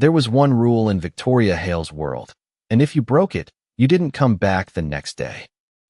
There was one rule in Victoria Hale's world, and if you broke it, you didn't come back the next day.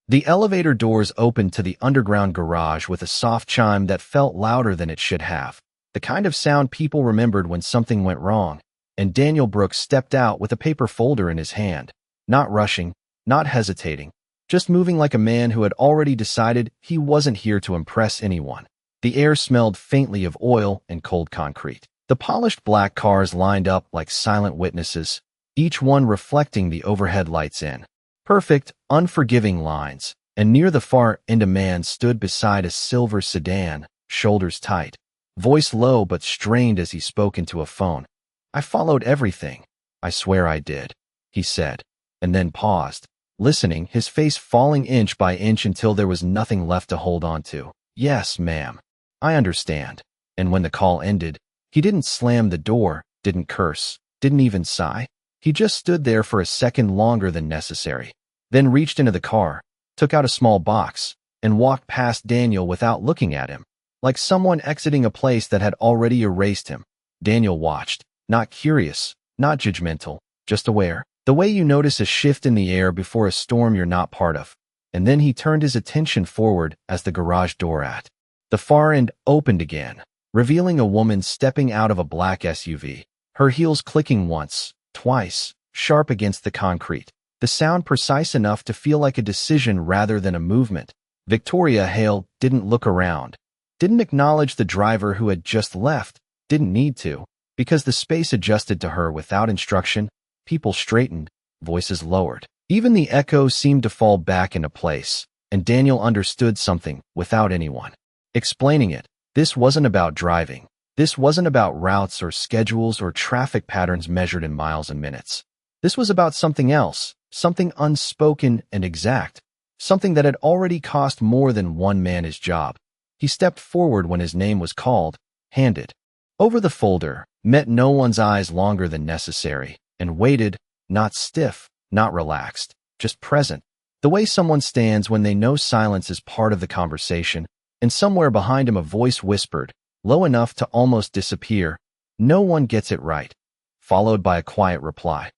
The elevator doors opened to the underground garage with a soft chime that felt louder than it should have, the kind of sound people remembered when something went wrong, and Daniel Brooks stepped out with a paper folder in his hand, not rushing, not hesitating, just moving like a man who had already decided he wasn't here to impress anyone. The air smelled faintly of oil and cold concrete. The polished black cars lined up like silent witnesses, each one reflecting the overhead lights in perfect, unforgiving lines, and near the far end a man stood beside a silver sedan, shoulders tight, voice low but strained as he spoke into a phone. "I followed everything. I swear I did," he said, and then paused, listening, his face falling inch by inch until there was nothing left to hold on to. "Yes, ma'am. I understand." And when the call ended, he didn't slam the door, didn't curse, didn't even sigh. He just stood there for a second longer than necessary, then reached into the car, took out a small box, and walked past Daniel without looking at him, like someone exiting a place that had already erased him. Daniel watched, not curious, not judgmental, just aware, the way you notice a shift in the air before a storm you're not part of. And then he turned his attention forward as the garage door at the far end opened again, revealing a woman stepping out of a black SUV, her heels clicking once, twice, sharp against the concrete, the sound precise enough to feel like a decision rather than a movement. Victoria Hale didn't look around, didn't acknowledge the driver who had just left, didn't need to, because the space adjusted to her without instruction. People straightened, voices lowered. Even the echo seemed to fall back into place, and Daniel understood something without anyone explaining it. This wasn't about driving. This wasn't about routes or schedules or traffic patterns measured in miles and minutes. This was about something else, something unspoken and exact, something that had already cost more than one man his job. He stepped forward when his name was called, handed over the folder, met no one's eyes longer than necessary, and waited, not stiff, not relaxed, just present, the way someone stands when they know silence is part of the conversation, and somewhere behind him a voice whispered, low enough to almost disappear, "No one gets it right," followed by a quiet reply,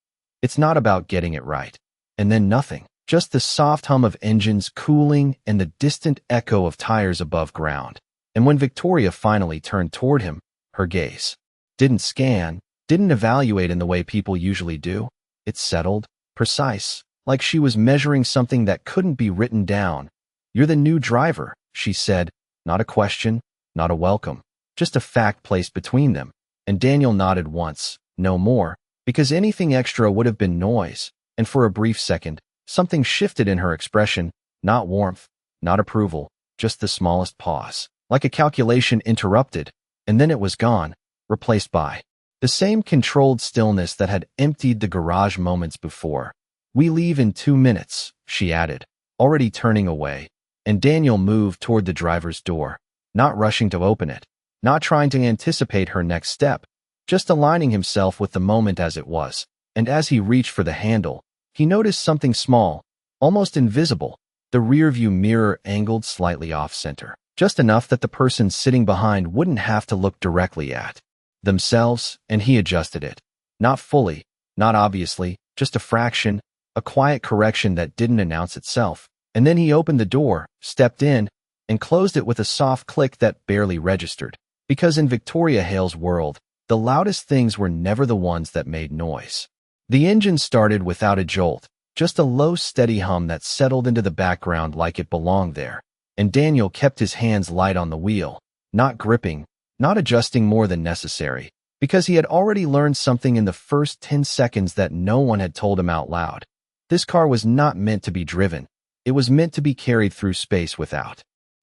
"It's not about getting it right." And then nothing, just the soft hum of engines cooling and the distant echo of tires above ground. And when Victoria finally turned toward him, her gaze didn't scan, didn't evaluate in the way people usually do. It settled, precise, like she was measuring something that couldn't be written down. "You're the new driver," she said, not a question, not a welcome, just a fact placed between them. And Daniel nodded once, no more, because anything extra would have been noise. And for a brief second, something shifted in her expression, not warmth, not approval, just the smallest pause, like a calculation interrupted, and then it was gone, replaced by the same controlled stillness that had emptied the garage moments before. "We leave in 2 minutes," she added, already turning away, and Daniel moved toward the driver's door, not rushing to open it, not trying to anticipate her next step, just aligning himself with the moment as it was. And as he reached for the handle, he noticed something small, almost invisible, the rearview mirror angled slightly off-center, just enough that the person sitting behind wouldn't have to look directly at themselves, and he adjusted it. Not fully, not obviously, just a fraction, a quiet correction that didn't announce itself. And then he opened the door, stepped in, and closed it with a soft click that barely registered. Because in Victoria Hale's world, the loudest things were never the ones that made noise. The engine started without a jolt, just a low, steady hum that settled into the background like it belonged there. And Daniel kept his hands light on the wheel, not gripping, not adjusting more than necessary, because he had already learned something in the first 10 seconds that no one had told him out loud. This car was not meant to be driven. It was meant to be carried through space without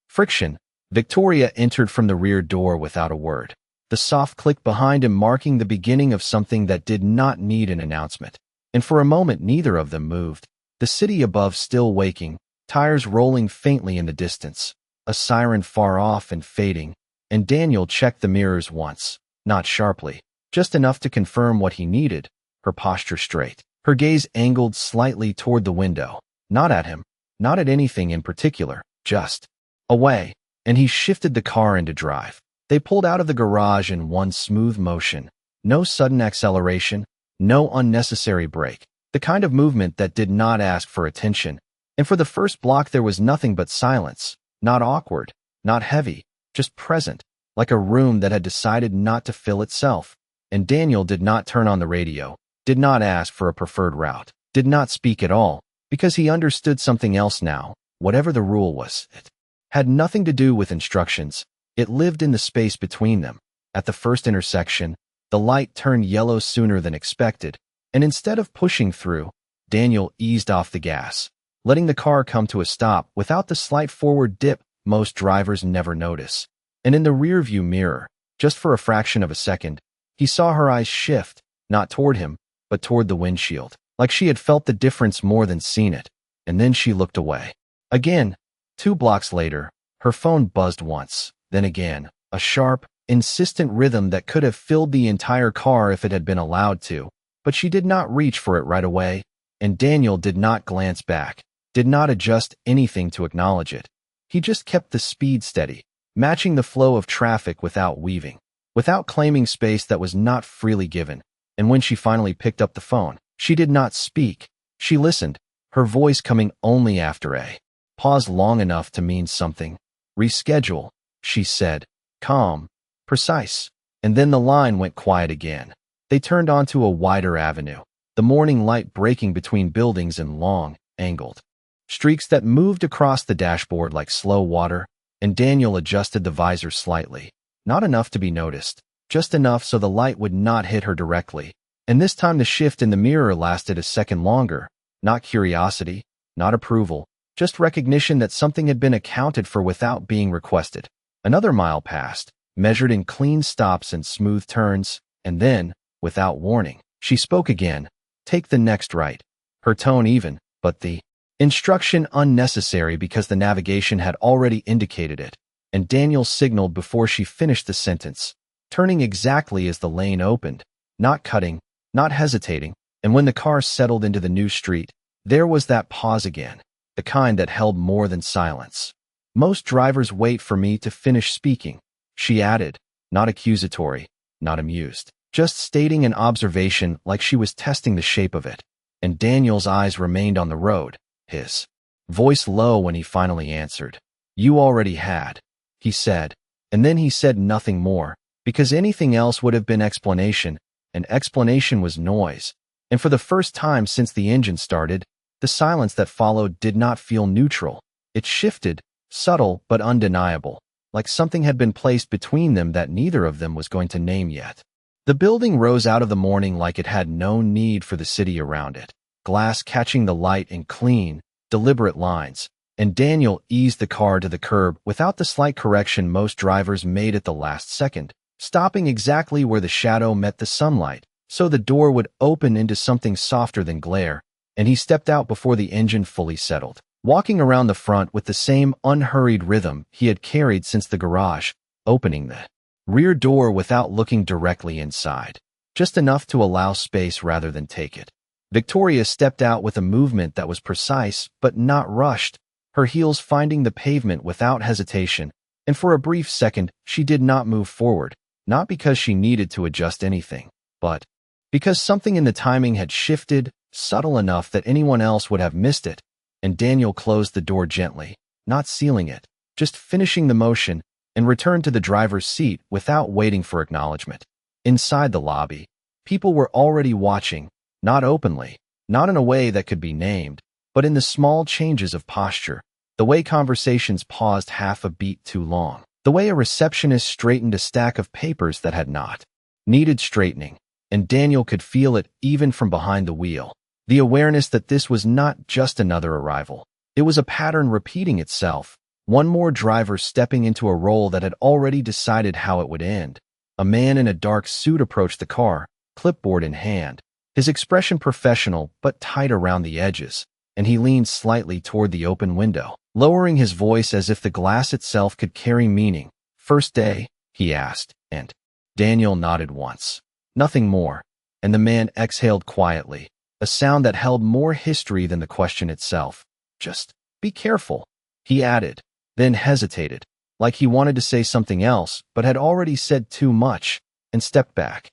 friction. Victoria entered from the rear door without a word, the soft click behind him marking the beginning of something that did not need an announcement. And for a moment neither of them moved, the city above still waking, tires rolling faintly in the distance, a siren far off and fading, and Daniel checked the mirrors once, not sharply, just enough to confirm what he needed, her posture straight, her gaze angled slightly toward the window, not at him, not at anything in particular, just away, and he shifted the car into drive. They pulled out of the garage in one smooth motion, No sudden acceleration, no unnecessary brake. The kind of movement that did not ask for attention. And for the first block there was nothing but silence. Not awkward, not heavy, just present, like a room that had decided not to fill itself. And Daniel did not turn on the radio, did not ask for a preferred route, did not speak at all, because he understood something else now. Whatever the rule was, it had nothing to do with instructions. It lived in the space between them. At the first intersection, the light turned yellow sooner than expected, and instead of pushing through, Daniel eased off the gas, letting the car come to a stop without the slight forward dip most drivers never notice. And in the rearview mirror, just for a fraction of a second, he saw her eyes shift, not toward him, but toward the windshield, like she had felt the difference more than seen it, and then she looked away. Again, 2 blocks later, her phone buzzed once, then again, a sharp, insistent rhythm that could have filled the entire car if it had been allowed to, but she did not reach for it right away, and Daniel did not glance back, did not adjust anything to acknowledge it. He just kept the speed steady, matching the flow of traffic without weaving, without claiming space that was not freely given. And when she finally picked up the phone, she did not speak. She listened, her voice coming only after a pause long enough to mean something. "Reschedule," she said, calm, precise. And then the line went quiet again. They turned onto a wider avenue, the morning light breaking between buildings in long, angled streaks that moved across the dashboard like slow water, and Daniel adjusted the visor slightly. Not enough to be noticed, just enough so the light would not hit her directly. And this time the shift in the mirror lasted a second longer. Not curiosity, not approval, just recognition that something had been accounted for without being requested. Another mile passed, measured in clean stops and smooth turns, and then, without warning, she spoke again. "Take the next right." Her tone even, but the instruction unnecessary because the navigation had already indicated it, and Daniel signaled before she finished the sentence, turning exactly as the lane opened, not cutting, not hesitating. And when the car settled into the new street, there was that pause again, the kind that held more than silence. "Most drivers wait for me to finish speaking," she added, not accusatory, not amused, just stating an observation like she was testing the shape of it. And Daniel's eyes remained on the road, his voice low when he finally answered. "You already had," he said, and then he said nothing more, because anything else would have been explanation, and explanation was noise. And for the first time since the engine started, the silence that followed did not feel neutral. It shifted, subtle but undeniable, like something had been placed between them that neither of them was going to name yet. The building rose out of the morning like it had no need for the city around it, glass catching the light in clean, deliberate lines, and Daniel eased the car to the curb without the slight correction most drivers made at the last second, stopping exactly where the shadow met the sunlight, so the door would open into something softer than glare, and he stepped out before the engine fully settled, walking around the front with the same unhurried rhythm he had carried since the garage, opening the rear door without looking directly inside, just enough to allow space rather than take it. Victoria stepped out with a movement that was precise but not rushed, her heels finding the pavement without hesitation, and for a brief second she did not move forward, not because she needed to adjust anything, but because something in the timing had shifted, subtle enough that anyone else would have missed it. And Daniel closed the door gently, not sealing it, just finishing the motion, and returned to the driver's seat without waiting for acknowledgement. Inside the lobby, people were already watching, not openly, not in a way that could be named, but in the small changes of posture, the way conversations paused half a beat too long, the way a receptionist straightened a stack of papers that had not needed straightening, and Daniel could feel it even from behind the wheel. The awareness that this was not just another arrival. It was a pattern repeating itself, one more driver stepping into a role that had already decided how it would end. A man in a dark suit approached the car, clipboard in hand, his expression professional but tight around the edges, and he leaned slightly toward the open window, lowering his voice as if the glass itself could carry meaning. "First day?" he asked, and Daniel nodded once. Nothing more, and the man exhaled quietly, a sound that held more history than the question itself. "Just be careful," he added, then hesitated, like he wanted to say something else but had already said too much, and stepped back.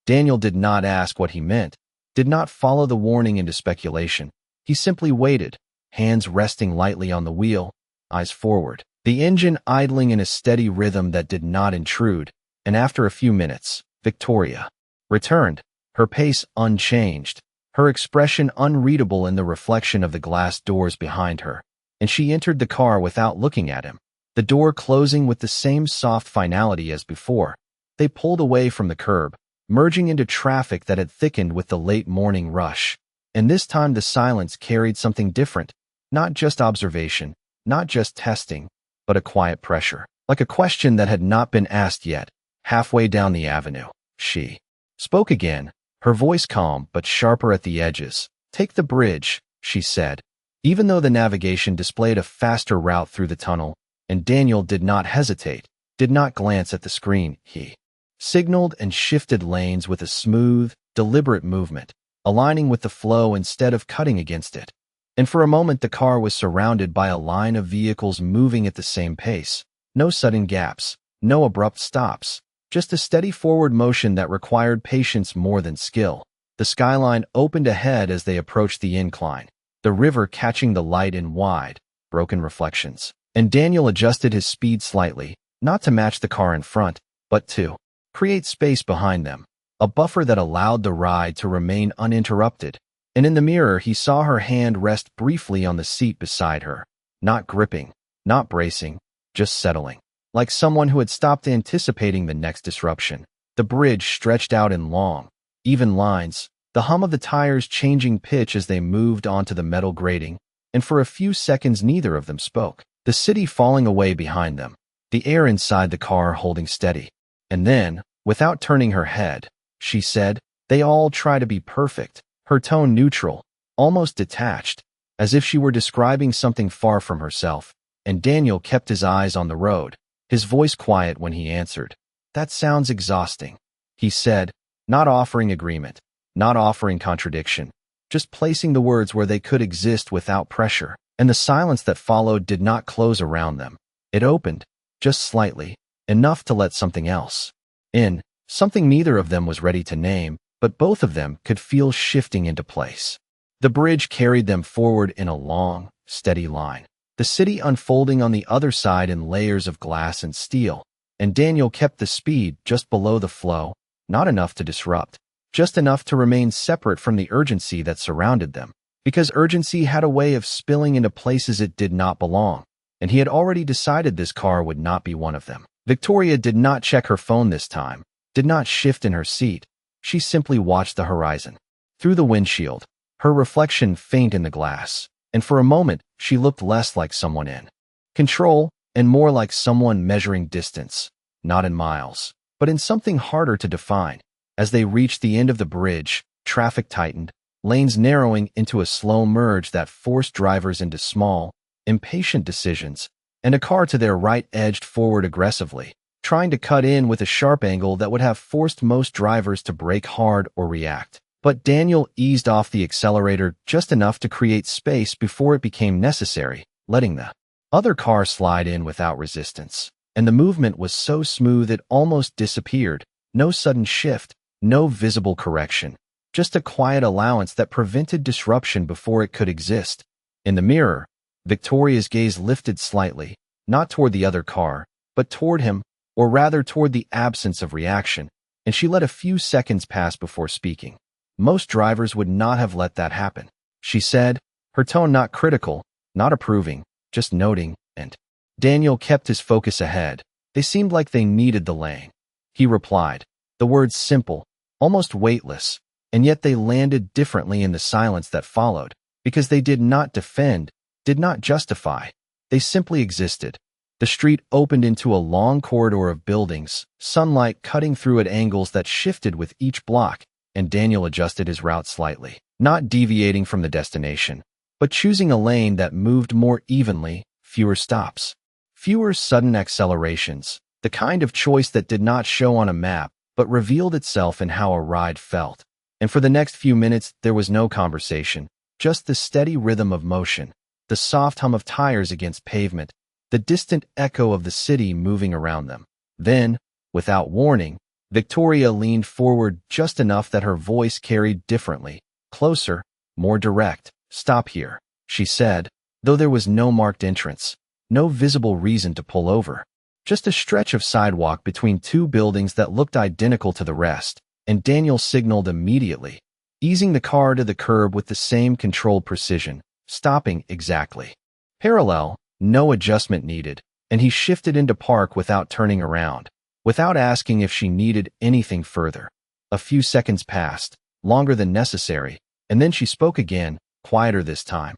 Daniel did not ask what he meant, did not follow the warning into speculation. He simply waited, hands resting lightly on the wheel, eyes forward, the engine idling in a steady rhythm that did not intrude, and after a few minutes, Victoria returned, her pace unchanged, her expression unreadable in the reflection of the glass doors behind her, and she entered the car without looking at him, the door closing with the same soft finality as before. They pulled away from the curb, merging into traffic that had thickened with the late morning rush. And this time the silence carried something different, not just observation, not just testing, but a quiet pressure, like a question that had not been asked yet. Halfway down the avenue, she spoke again, her voice calm but sharper at the edges. "Take the bridge," she said, even though the navigation displayed a faster route through the tunnel, and Daniel did not hesitate, did not glance at the screen. He signaled and shifted lanes with a smooth, deliberate movement, aligning with the flow instead of cutting against it. And for a moment the car was surrounded by a line of vehicles moving at the same pace. No sudden gaps, no abrupt stops, just a steady forward motion that required patience more than skill. The skyline opened ahead as they approached the incline, the river catching the light in wide, broken reflections. And Daniel adjusted his speed slightly, not to match the car in front, but to create space behind them, a buffer that allowed the ride to remain uninterrupted. And in the mirror he saw her hand rest briefly on the seat beside her, not gripping, not bracing, just settling, like someone who had stopped anticipating the next disruption. The bridge stretched out in long, even lines, the hum of the tires changing pitch as they moved onto the metal grating, and for a few seconds neither of them spoke, the city falling away behind them, the air inside the car holding steady. And then, without turning her head, she said, "They all try to be perfect," her tone neutral, almost detached, as if she were describing something far from herself. And Daniel kept his eyes on the road, his voice quiet when he answered. "That sounds exhausting," he said, not offering agreement, not offering contradiction, just placing the words where they could exist without pressure. And the silence that followed did not close around them. It opened, just slightly, enough to let something else in, something neither of them was ready to name, but both of them could feel shifting into place. The bridge carried them forward in a long, steady line, the city unfolding on the other side in layers of glass and steel, and Daniel kept the speed just below the flow, not enough to disrupt, just enough to remain separate from the urgency that surrounded them, because urgency had a way of spilling into places it did not belong, and he had already decided this car would not be one of them. Victoria did not check her phone this time, did not shift in her seat. She simply watched the horizon. Through the windshield, her reflection faint in the glass, and for a moment she looked less like someone in control and more like someone measuring distance, not in miles, but in something harder to define. As they reached the end of the bridge, traffic tightened, lanes narrowing into a slow merge that forced drivers into small, impatient decisions, and a car to their right edged forward aggressively, trying to cut in with a sharp angle that would have forced most drivers to brake hard or react. But Daniel eased off the accelerator just enough to create space before it became necessary, letting the other car slide in without resistance. And the movement was so smooth it almost disappeared. No sudden shift, no visible correction, just a quiet allowance that prevented disruption before it could exist. In the mirror, Victoria's gaze lifted slightly, not toward the other car, but toward him, or rather toward the absence of reaction, and she let a few seconds pass before speaking. "Most drivers would not have let that happen," she said, her tone not critical, not approving, just noting, and Daniel kept his focus ahead. "They seemed like they needed the lane," he replied, the words simple, almost weightless, and yet they landed differently in the silence that followed, because they did not defend, did not justify, they simply existed. The street opened into a long corridor of buildings, sunlight cutting through at angles that shifted with each block, and Daniel adjusted his route slightly, not deviating from the destination, but choosing a lane that moved more evenly, fewer stops, fewer sudden accelerations, the kind of choice that did not show on a map, but revealed itself in how a ride felt. And for the next few minutes, there was no conversation, just the steady rhythm of motion, the soft hum of tires against pavement, the distant echo of the city moving around them. Then, without warning, Victoria leaned forward just enough that her voice carried differently. Closer, more direct. "Stop here," she said, though there was no marked entrance, no visible reason to pull over. Just a stretch of sidewalk between two buildings that looked identical to the rest, and Daniel signaled immediately, easing the car to the curb with the same controlled precision, stopping exactly. Parallel, no adjustment needed, and he shifted into park without turning around, without asking if she needed anything further. A few seconds passed, longer than necessary, and then she spoke again, quieter this time.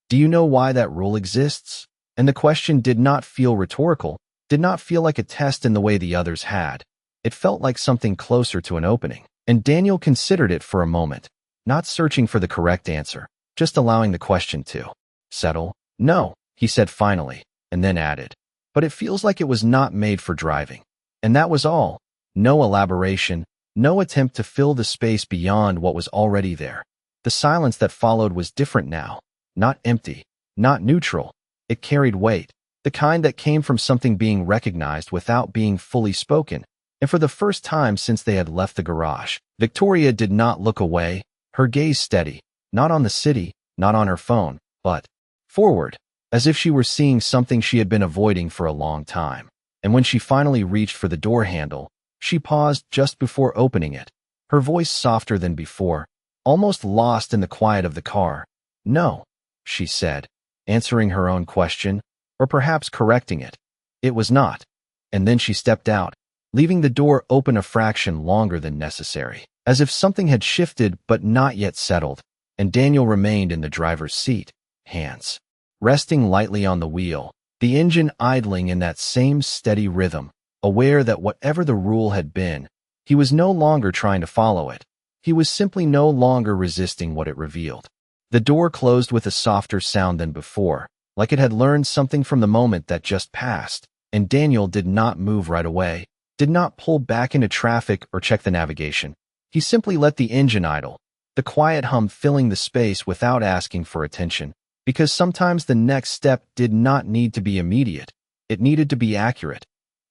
"Do you know why that rule exists?" And the question did not feel rhetorical, did not feel like a test in the way the others had. It felt like something closer to an opening, and Daniel considered it for a moment, not searching for the correct answer, just allowing the question to settle. "No," he said finally, and then added, "But it feels like it was not made for driving." And that was all. No elaboration, no attempt to fill the space beyond what was already there. The silence that followed was different now, not empty, not neutral. It carried weight, the kind that came from something being recognized without being fully spoken. And for the first time since they had left the garage, Victoria did not look away, her gaze steady, not on the city, not on her phone, but forward, as if she were seeing something she had been avoiding for a long time. And when she finally reached for the door handle, she paused just before opening it, her voice softer than before, almost lost in the quiet of the car. "No," she said, answering her own question, or perhaps correcting it. It was not. And then she stepped out, leaving the door open a fraction longer than necessary, as if something had shifted but not yet settled, and Daniel remained in the driver's seat, hands resting lightly on the wheel, the engine idling in that same steady rhythm, aware that whatever the rule had been, he was no longer trying to follow it. He was simply no longer resisting what it revealed. The door closed with a softer sound than before, like it had learned something from the moment that just passed, and Daniel did not move right away, did not pull back into traffic or check the navigation. He simply let the engine idle, the quiet hum filling the space without asking for attention, because sometimes the next step did not need to be immediate. It needed to be accurate.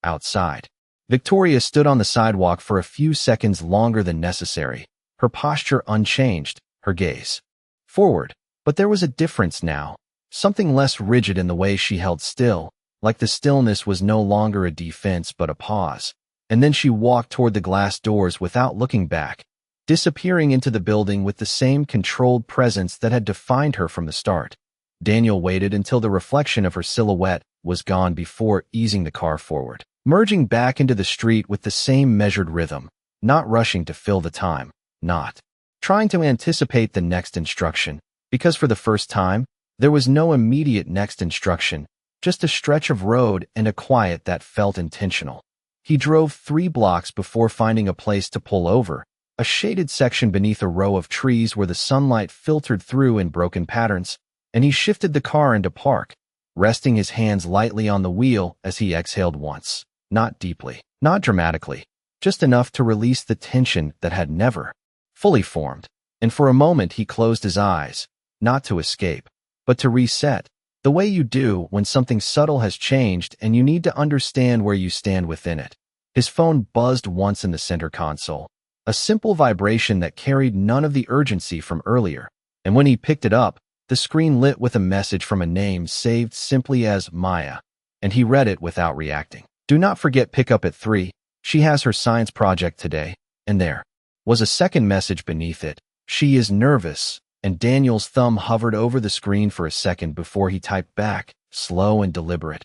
Outside, Victoria stood on the sidewalk for a few seconds longer than necessary, her posture unchanged, her gaze forward. But there was a difference now, something less rigid in the way she held still, like the stillness was no longer a defense but a pause. And then she walked toward the glass doors without looking back, disappearing into the building with the same controlled presence that had defined her from the start. Daniel waited until the reflection of her silhouette was gone before easing the car forward, merging back into the street with the same measured rhythm, not rushing to fill the time, not trying to anticipate the next instruction, because for the first time, there was no immediate next instruction, just a stretch of road and a quiet that felt intentional. He drove 3 blocks before finding a place to pull over, a shaded section beneath a row of trees where the sunlight filtered through in broken patterns, and he shifted the car into park, resting his hands lightly on the wheel as he exhaled once, not deeply, not dramatically, just enough to release the tension that had never fully formed. And for a moment he closed his eyes, not to escape, but to reset, the way you do when something subtle has changed and you need to understand where you stand within it. His phone buzzed once in the center console, a simple vibration that carried none of the urgency from earlier, and when he picked it up, the screen lit with a message from a name saved simply as Maya, and he read it without reacting. "Do not forget pick up at 3. She has her science project today." And there was a second message beneath it. "She is nervous," and Daniel's thumb hovered over the screen for a second before he typed back, slow and deliberate,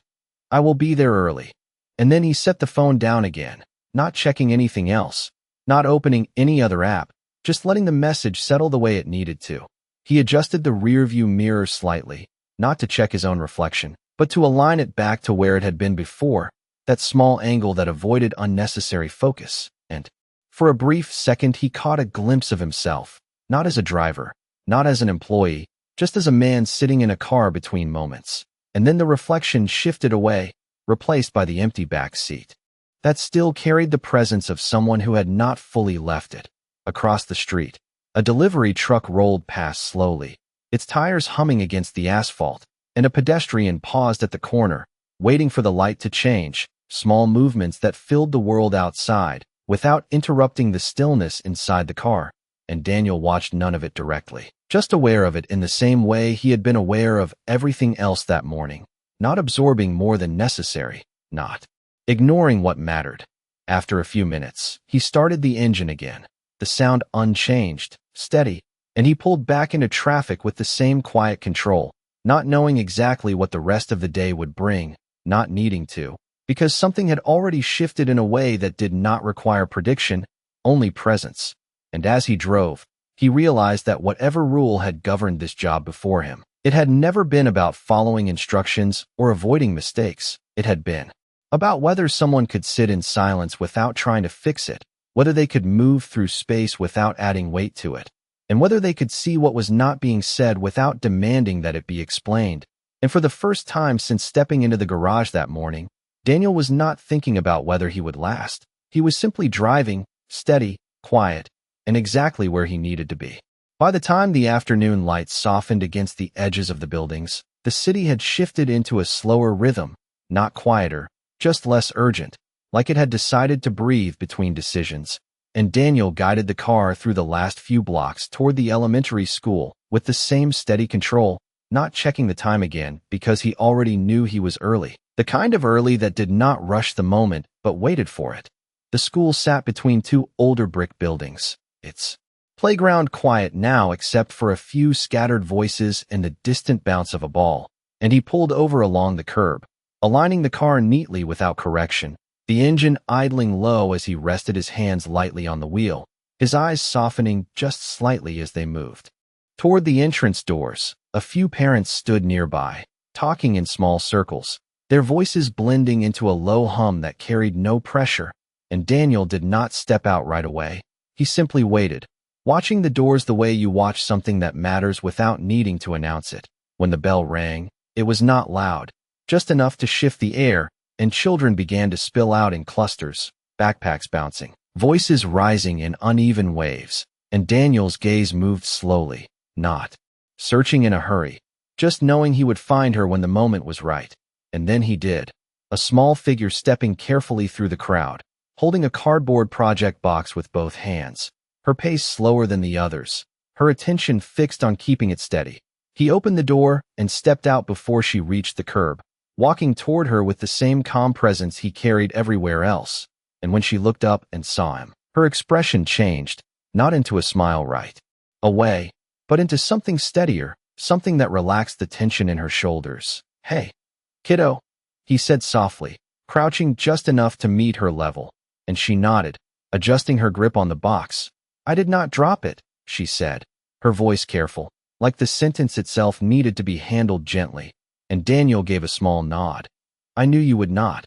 "I will be there early." And then he set the phone down again, not checking anything else, not opening any other app, just letting the message settle the way it needed to. He adjusted the rearview mirror slightly, not to check his own reflection, but to align it back to where it had been before, that small angle that avoided unnecessary focus. And for a brief second he caught a glimpse of himself, not as a driver, not as an employee, just as a man sitting in a car between moments. And then the reflection shifted away, replaced by the empty back seat. That still carried the presence of someone who had not fully left it. Across the street, a delivery truck rolled past slowly, its tires humming against the asphalt, and a pedestrian paused at the corner, waiting for the light to change, small movements that filled the world outside, without interrupting the stillness inside the car, and Daniel watched none of it directly, just aware of it in the same way he had been aware of everything else that morning, not absorbing more than necessary, not ignoring what mattered. After a few minutes, he started the engine again, the sound unchanged, steady, and he pulled back into traffic with the same quiet control, not knowing exactly what the rest of the day would bring, not needing to, because something had already shifted in a way that did not require prediction, only presence. And as he drove, he realized that whatever rule had governed this job before him, it had never been about following instructions or avoiding mistakes. It had been about whether someone could sit in silence without trying to fix it, whether they could move through space without adding weight to it, and whether they could see what was not being said without demanding that it be explained. And for the first time since stepping into the garage that morning, Daniel was not thinking about whether he would last. He was simply driving, steady, quiet, and exactly where he needed to be. By the time the afternoon light softened against the edges of the buildings, the city had shifted into a slower rhythm, not quieter, just less urgent, like it had decided to breathe between decisions. And Daniel guided the car through the last few blocks toward the elementary school with the same steady control, not checking the time again because he already knew he was early, the kind of early that did not rush the moment but waited for it. The school sat between two older brick buildings, its playground quiet now except for a few scattered voices and the distant bounce of a ball, and he pulled over along the curb, aligning the car neatly without correction, the engine idling low as he rested his hands lightly on the wheel, his eyes softening just slightly as they moved. Toward the entrance doors, a few parents stood nearby, talking in small circles, their voices blending into a low hum that carried no pressure, and Daniel did not step out right away. He simply waited, watching the doors the way you watch something that matters without needing to announce it. When the bell rang, it was not loud, just enough to shift the air, and children began to spill out in clusters, backpacks bouncing, voices rising in uneven waves, and Daniel's gaze moved slowly, not searching in a hurry, just knowing he would find her when the moment was right. And then he did. A small figure stepping carefully through the crowd, holding a cardboard project box with both hands, her pace slower than the others, her attention fixed on keeping it steady. He opened the door and stepped out before she reached the curb, walking toward her with the same calm presence he carried everywhere else. And when she looked up and saw him, her expression changed, not into a smile right away, but into something steadier, something that relaxed the tension in her shoulders. "Hey, kiddo," he said softly, crouching just enough to meet her level, and she nodded, adjusting her grip on the box. "I did not drop it," she said, her voice careful, like the sentence itself needed to be handled gently, and Daniel gave a small nod. "I knew you would not,"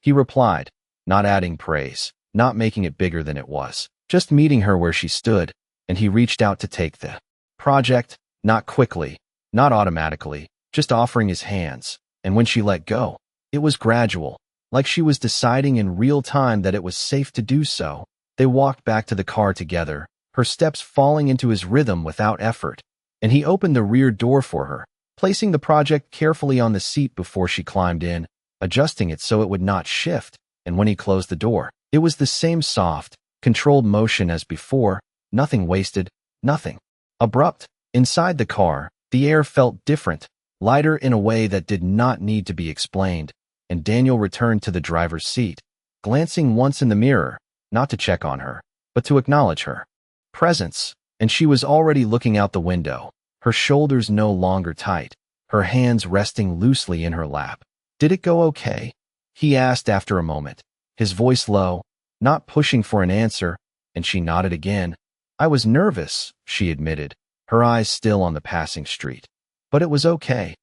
he replied, not adding praise, not making it bigger than it was, just meeting her where she stood, and he reached out to take the project, not quickly, not automatically, just offering his hands, and when she let go, it was gradual, like she was deciding in real time that it was safe to do so. They walked back to the car together, her steps falling into his rhythm without effort, and he opened the rear door for her, placing the project carefully on the seat before she climbed in, adjusting it so it would not shift, and when he closed the door, it was the same soft, controlled motion as before, nothing wasted, nothing abrupt. Inside the car, the air felt different, lighter in a way that did not need to be explained, and Daniel returned to the driver's seat, glancing once in the mirror, not to check on her, but to acknowledge her presence, and she was already looking out the window, her shoulders no longer tight, her hands resting loosely in her lap. "Did it go okay?" he asked after a moment, his voice low, not pushing for an answer, and she nodded again. "I was nervous," she admitted, her eyes still on the passing street. "But it was okay."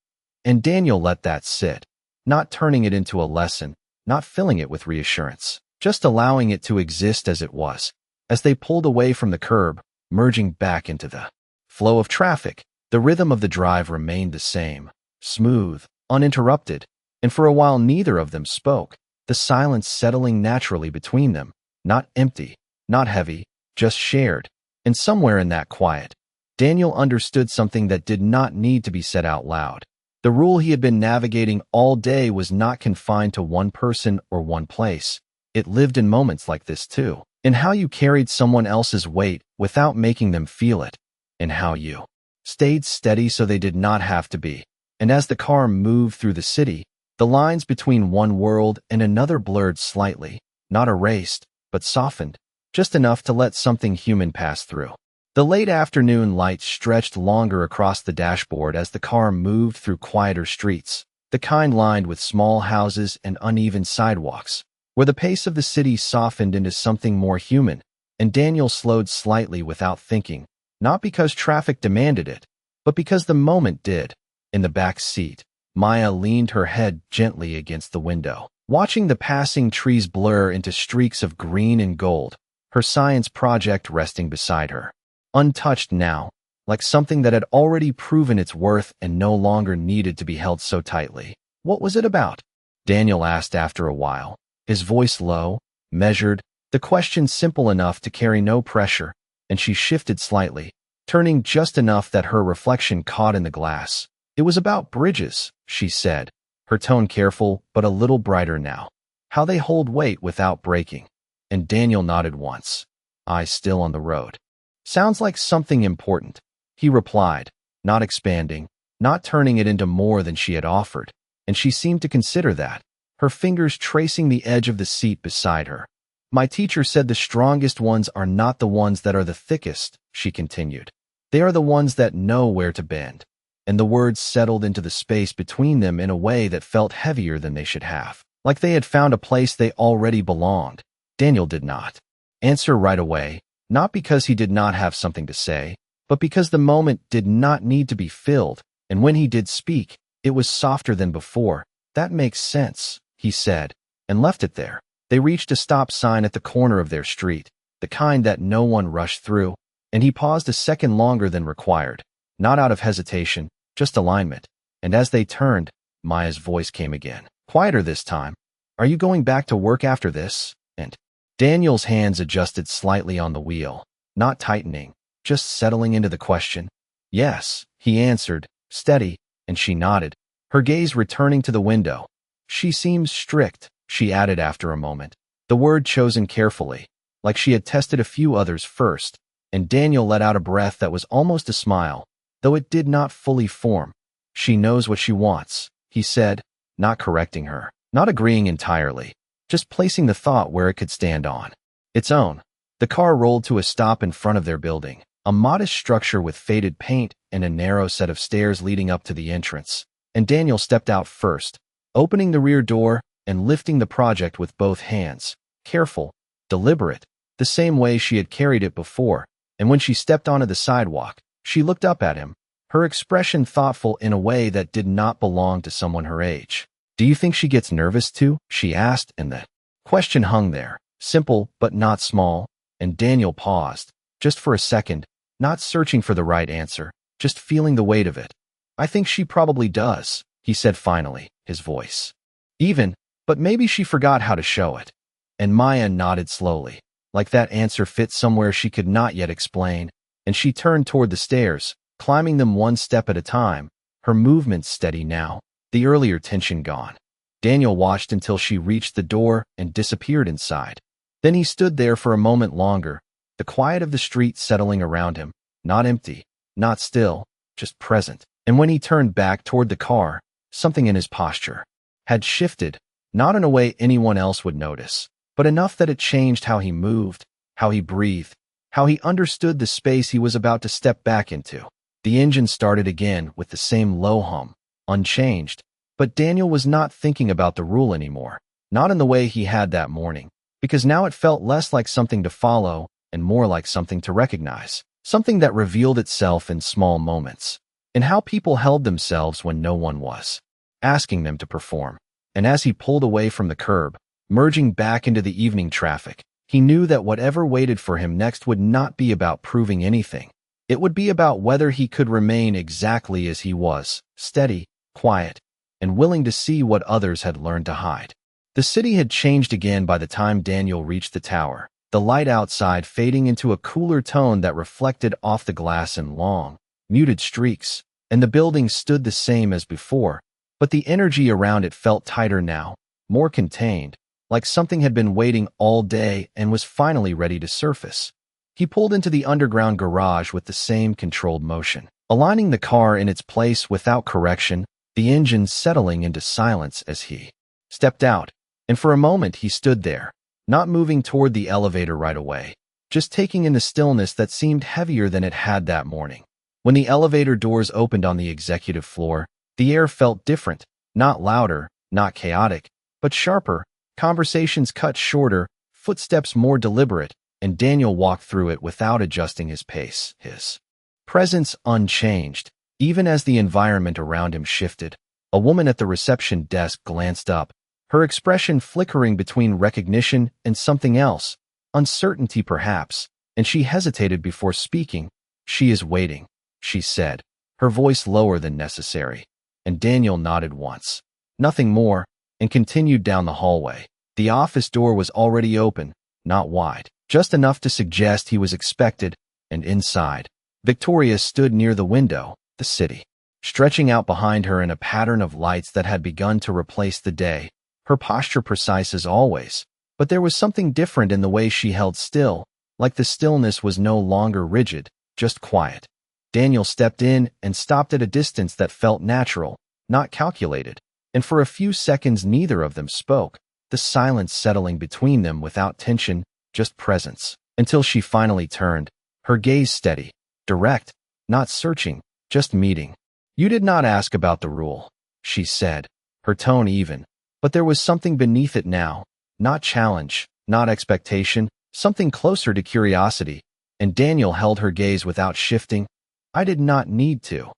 And Daniel let that sit, not turning it into a lesson, not filling it with reassurance, just allowing it to exist as it was. As they pulled away from the curb, merging back into the flow of traffic, the rhythm of the drive remained the same, smooth, uninterrupted, and for a while neither of them spoke, the silence settling naturally between them, not empty, not heavy, just shared. And somewhere in that quiet, Daniel understood something that did not need to be said out loud. The rule he had been navigating all day was not confined to one person or one place. It lived in moments like this too, in how you carried someone else's weight without making them feel it, in how you stayed steady so they did not have to be. And as the car moved through the city, the lines between one world and another blurred slightly, not erased, but softened, just enough to let something human pass through. The late afternoon light stretched longer across the dashboard as the car moved through quieter streets, the kind lined with small houses and uneven sidewalks, where the pace of the city softened into something more human, and Daniel slowed slightly without thinking, not because traffic demanded it, but because the moment did. In the back seat, Maya leaned her head gently against the window, watching the passing trees blur into streaks of green and gold, her science project resting beside her. Untouched now, like something that had already proven its worth and no longer needed to be held so tightly. What was it about? Daniel asked after a while, his voice low, measured, the question simple enough to carry no pressure, and she shifted slightly, turning just enough that her reflection caught in the glass. It was about bridges, she said, her tone careful but a little brighter now. How they hold weight without breaking. And Daniel nodded once, eyes still on the road. Sounds like something important, he replied, not expanding, not turning it into more than she had offered, and she seemed to consider that, her fingers tracing the edge of the seat beside her. My teacher said the strongest ones are not the ones that are the thickest, she continued. They are the ones that know where to bend. And the words settled into the space between them in a way that felt heavier than they should have, like they had found a place they already belonged. Daniel did not answer right away, not because he did not have something to say, but because the moment did not need to be filled, and when he did speak, it was softer than before. That makes sense, he said, and left it there. They reached a stop sign at the corner of their street, the kind that no one rushed through, and he paused a second longer than required, not out of hesitation, just alignment. And as they turned, Maya's voice came again, quieter this time. Are you going back to work after this? And Daniel's hands adjusted slightly on the wheel, not tightening, just settling into the question. Yes, he answered, steady, and she nodded, her gaze returning to the window. She seems strict, she added after a moment, the word chosen carefully, like she had tested a few others first, and Daniel let out a breath that was almost a smile, though it did not fully form. She knows what she wants, he said, not correcting her, not agreeing entirely, just placing the thought where it could stand on its own. The car rolled to a stop in front of their building, a modest structure with faded paint and a narrow set of stairs leading up to the entrance, and Daniel stepped out first, opening the rear door and lifting the project with both hands, careful, deliberate, the same way she had carried it before, and when she stepped onto the sidewalk, she looked up at him, her expression thoughtful in a way that did not belong to someone her age. Do you think she gets nervous too? She asked, and the question hung there, simple but not small, and Daniel paused, just for a second, not searching for the right answer, just feeling the weight of it. I think she probably does, he said finally, his voice even, but maybe she forgot how to show it. And Maya nodded slowly, like that answer fit somewhere she could not yet explain, and she turned toward the stairs, climbing them one step at a time, her movements steady now, the earlier tension gone. Daniel watched until she reached the door and disappeared inside. Then he stood there for a moment longer, the quiet of the street settling around him, not empty, not still, just present. And when he turned back toward the car, something in his posture had shifted, not in a way anyone else would notice, but enough that it changed how he moved, how he breathed, how he understood the space he was about to step back into. The engine started again with the same low hum, unchanged, but Daniel was not thinking about the rule anymore, not in the way he had that morning, because now it felt less like something to follow and more like something to recognize, something that revealed itself in small moments, in how people held themselves when no one was asking them to perform. And as he pulled away from the curb, merging back into the evening traffic, he knew that whatever waited for him next would not be about proving anything. It would be about whether he could remain exactly as he was, steady, quiet, and willing to see what others had learned to hide. The city had changed again by the time Daniel reached the tower, the light outside fading into a cooler tone that reflected off the glass in long, muted streaks, and the building stood the same as before, but the energy around it felt tighter now, more contained, like something had been waiting all day and was finally ready to surface. He pulled into the underground garage with the same controlled motion, aligning the car in its place without correction, the engine settling into silence as he stepped out. And for a moment he stood there, not moving toward the elevator right away, just taking in the stillness that seemed heavier than it had that morning. When the elevator doors opened on the executive floor, the air felt different, not louder, not chaotic, but sharper, conversations cut shorter, footsteps more deliberate, and Daniel walked through it without adjusting his pace, his presence unchanged. Even as the environment around him shifted, a woman at the reception desk glanced up, her expression flickering between recognition and something else, uncertainty perhaps, and she hesitated before speaking. "She is waiting," she said, her voice lower than necessary, and Daniel nodded once, nothing more, and continued down the hallway. The office door was already open, not wide, just enough to suggest he was expected, and inside, Victoria stood near the window, the city, stretching out behind her in a pattern of lights that had begun to replace the day, her posture precise as always, but there was something different in the way she held still, like the stillness was no longer rigid, just quiet. Daniel stepped in and stopped at a distance that felt natural, not calculated, and for a few seconds neither of them spoke, the silence settling between them without tension, just presence, until she finally turned, her gaze steady, direct, not searching, just meeting. "You did not ask about the rule," she said, her tone even, but there was something beneath it now, not challenge, not expectation, something closer to curiosity, and Daniel held her gaze without shifting. "I did not need to,"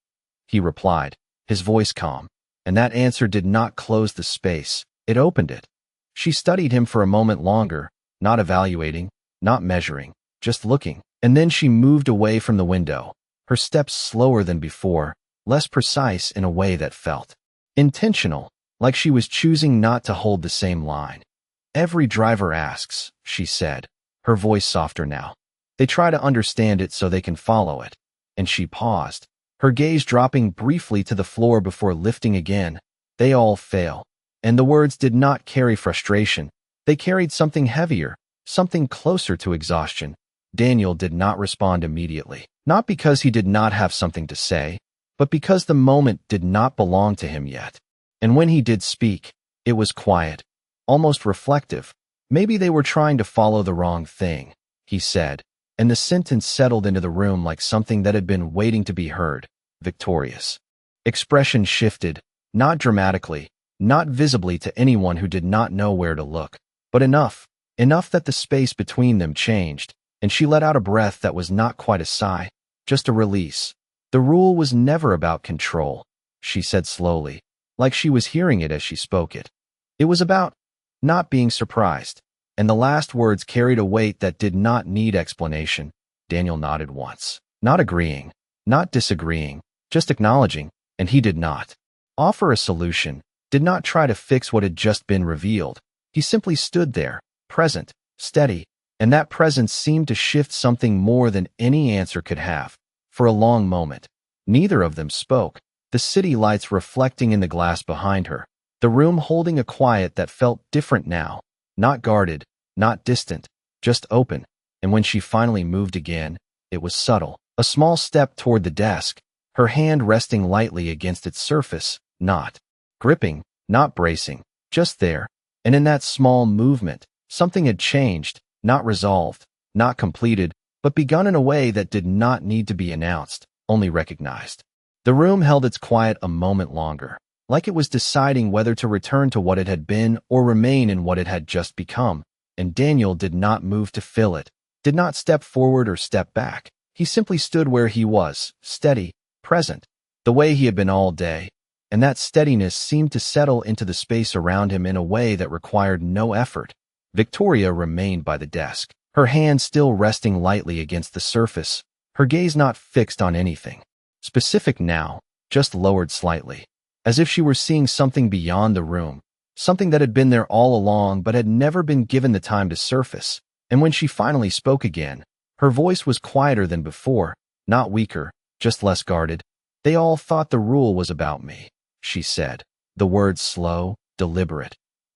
he replied, his voice calm, and that answer did not close the space, it opened it. She studied him for a moment longer, not evaluating, not measuring, just looking, and then she moved away from the window, her steps slower than before, less precise in a way that felt intentional, like she was choosing not to hold the same line. "Every driver asks," she said, her voice softer now. "They try to understand it so they can follow it." And she paused, her gaze dropping briefly to the floor before lifting again. "They all fail." And the words did not carry frustration. They carried something heavier, something closer to exhaustion. Daniel did not respond immediately, not because he did not have something to say, but because the moment did not belong to him yet. And when he did speak, it was quiet, almost reflective. "Maybe they were trying to follow the wrong thing," he said, and the sentence settled into the room like something that had been waiting to be heard. Victoria's expression shifted, not dramatically, not visibly to anyone who did not know where to look, but enough that the space between them changed, and she let out a breath that was not quite a sigh, just a release. "The rule was never about control," she said slowly, like she was hearing it as she spoke it. "It was about not being surprised." And the last words carried a weight that did not need explanation. Daniel nodded once, not agreeing, not disagreeing, just acknowledging, and he did not offer a solution, did not try to fix what had just been revealed. He simply stood there, present, steady, and that presence seemed to shift something more than any answer could have. For a long moment, neither of them spoke, the city lights reflecting in the glass behind her, the room holding a quiet that felt different now, not guarded, not distant, just open. And when she finally moved again, it was subtle, a small step toward the desk, her hand resting lightly against its surface, not gripping, not bracing, just there. And in that small movement, something had changed, not resolved, not completed, but begun in a way that did not need to be announced, only recognized. The room held its quiet a moment longer, like it was deciding whether to return to what it had been or remain in what it had just become, and Daniel did not move to fill it, did not step forward or step back. He simply stood where he was, steady, present, the way he had been all day, and that steadiness seemed to settle into the space around him in a way that required no effort. Victoria remained by the desk, her hand still resting lightly against the surface, her gaze not fixed on anything specific now, just lowered slightly, as if she were seeing something beyond the room, something that had been there all along but had never been given the time to surface. And when she finally spoke again, her voice was quieter than before, not weaker, just less guarded. "They all thought the rule was about me," she said, the words slow, deliberate.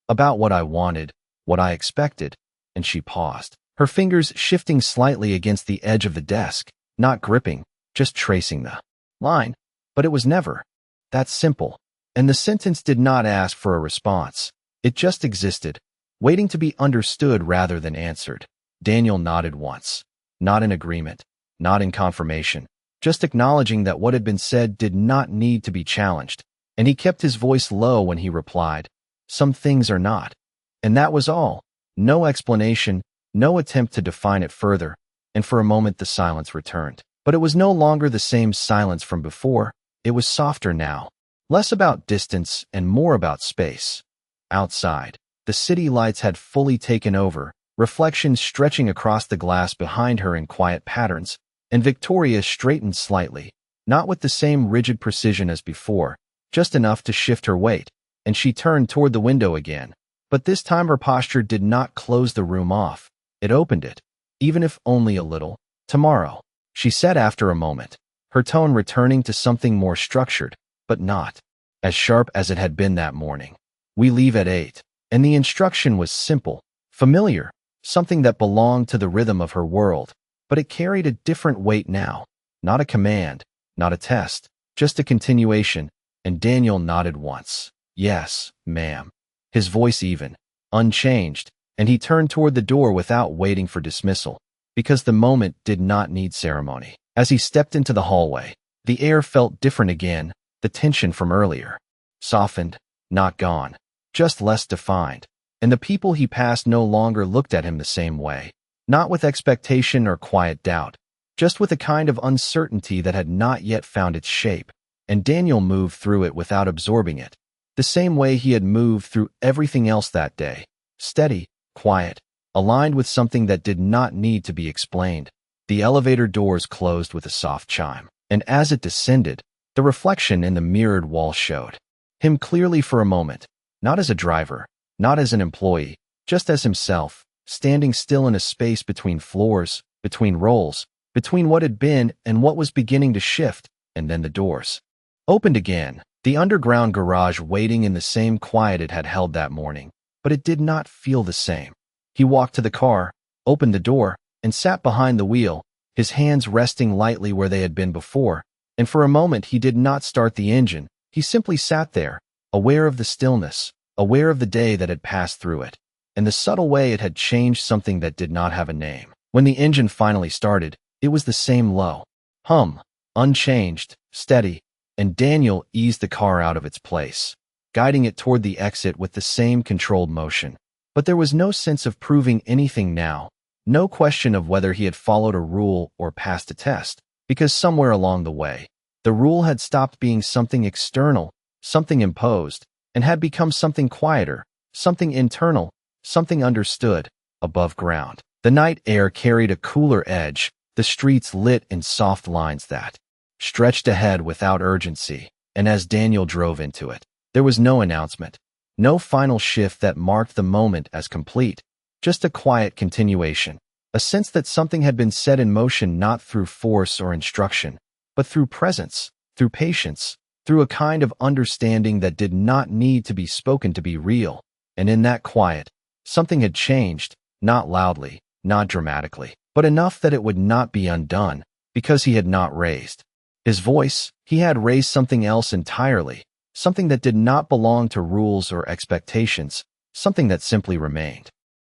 "About what I wanted, what I expected, and she paused, her fingers shifting slightly against the edge of the desk, not gripping, just tracing the line. But it was never that simple, and the sentence did not ask for a response. It just existed, waiting to be understood rather than answered. Daniel nodded once, not in agreement, not in confirmation, just acknowledging that what had been said did not need to be challenged, and he kept his voice low when he replied, "Some things are not." And that was all. No explanation, no attempt to define it further, and for a moment the silence returned. But it was no longer the same silence from before. It was softer now, less about distance and more about space. Outside, the city lights had fully taken over, reflections stretching across the glass behind her in quiet patterns, and Victoria straightened slightly, not with the same rigid precision as before, just enough to shift her weight, and she turned toward the window again. But this time her posture did not close the room off. It opened it, even if only a little. "Tomorrow," she said after a moment, her tone returning to something more structured, but not as sharp as it had been that morning. "We leave at 8. And the instruction was simple, familiar, something that belonged to the rhythm of her world, but it carried a different weight now. Not a command, not a test, just a continuation, and Daniel nodded once. "Yes, ma'am." His voice even, unchanged, and he turned toward the door without waiting for dismissal, because the moment did not need ceremony. As he stepped into the hallway, the air felt different again, the tension from earlier. Softened, not gone, just less defined, and the people he passed no longer looked at him the same way, not with expectation or quiet doubt, just with a kind of uncertainty that had not yet found its shape, and Daniel moved through it without absorbing it, the same way he had moved through everything else that day, steady, quiet, aligned with something that did not need to be explained. The elevator doors closed with a soft chime, and as it descended, the reflection in the mirrored wall showed him clearly for a moment, not as a driver, not as an employee, just as himself, standing still in a space between floors, between roles, between what had been and what was beginning to shift, and then the doors opened again, the underground garage waiting in the same quiet it had held that morning, but it did not feel the same. He walked to the car, opened the door, and sat behind the wheel, his hands resting lightly where they had been before, and for a moment he did not start the engine. He simply sat there, aware of the stillness, aware of the day that had passed through it, and the subtle way it had changed something that did not have a name. When the engine finally started, it was the same low hum, unchanged, steady, and Daniel eased the car out of its place, guiding it toward the exit with the same controlled motion. But there was no sense of proving anything now, no question of whether he had followed a rule or passed a test, because somewhere along the way, the rule had stopped being something external, something imposed, and had become something quieter, something internal, something understood, above ground. The night air carried a cooler edge, the streets lit in soft lines that stretched ahead without urgency, and as Daniel drove into it, there was no announcement, no final shift that marked the moment as complete, just a quiet continuation, a sense that something had been set in motion not through force or instruction, but through presence, through patience, through a kind of understanding that did not need to be spoken to be real. And in that quiet, something had changed, not loudly, not dramatically, but enough that it would not be undone, because he had not raised his voice. He had raised something else entirely, something that did not belong to rules or expectations, something that simply remained.